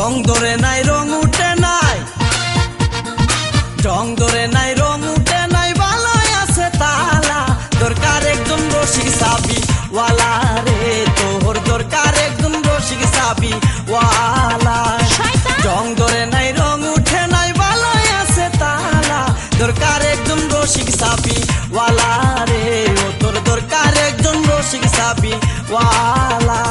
রং ধরে নাই রং উঠে নাই, রং ধরে নাই রং উঠে নাই, ভালোই আছে তালা। দরকার একজন রসিক সাবি ওয়ালা রে, তোর দরকার একজন রসিক সাবি ওয়ালা। রং ধরে নাই রং উঠে নাই, ভালোই আছে তালা। দরকার একজন রসিক সাবি ওয়ালা রে, ও তোর দরকার একজন রসিক সাবি ওয়ালা।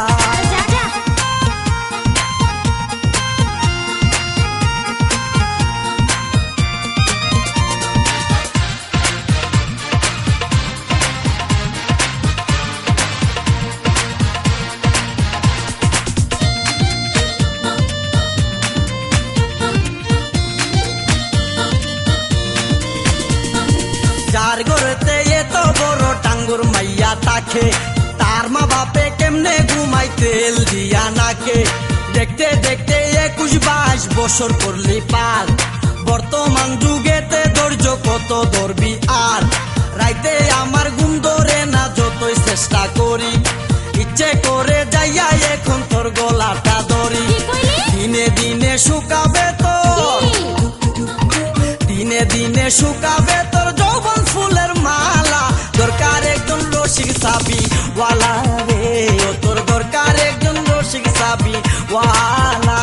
যার ঘরেতে এত বড় টাঙ্গুর মাইয়া তাকে, তার মা বাপে কেমনে ঘুমাই তেল দিয়া নাকে। দেখতে দেখতে 21-22 বছর করলি পার, বর্তমান যুগেতে ধৈর্য কত ধরবি আর। রাইতে আমার ঘুম ধরে না যতই চেষ্টা করি, ইচ্ছে করে যাইয়া এখন তোর গলাটা ধরি। দিনে দিনে শুকাবে তোর, দিনে দিনে শুকাবে তোর যৌবন ফুলের মালা। দরকার একজন রসিক সাবি ওয়ালা রে, ও তোর দরকার একজন রসিক সাবি ওয়ালা।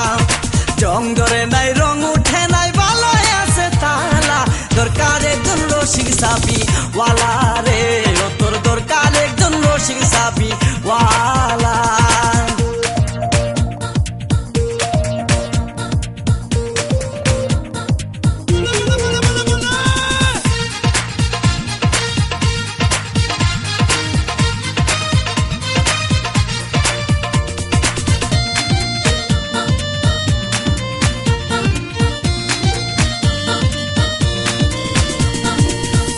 রং ধরে নাই রং উঠে নাই, ভালোই আছে তালা। দরকার একজন রসিক সাবি ওয়ালা রে, ও তোর দরকার একজন রসিক সাবি ওয়ালা।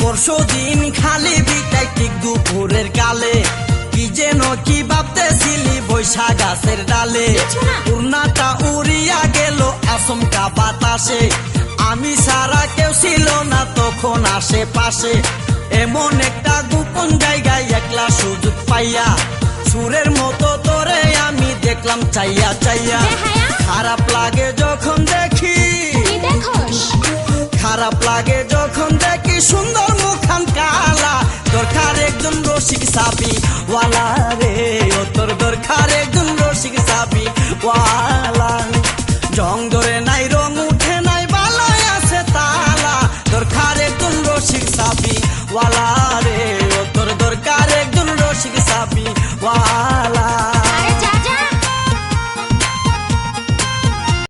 পরশুদিন খালি বিটাই ঠিক দুপুরের কালে, কি যেন কি ভাবতেছিলি বৈশা গাছের ডালে। উড়নাটা উড়িয়া গেল আচমকা বাতাসে, আমি সারা কেউ ছিল না তখন আশেপাশে। এমন একটা গোপন জায়গায় একলা সুযোগ পাইয়া, সুরের মতো তোরে আমি দেখলাম চাইয়া চাইয়া। খারাপ লাগে যখন দেখি, খারাপ লাগে যখন দেখি সুন্দর মুখান কালা। দরকার একজন রসিক সাবি ওয়ালা রে, ও তোর দরকার একজন রসিক সাবি ওয়ালা।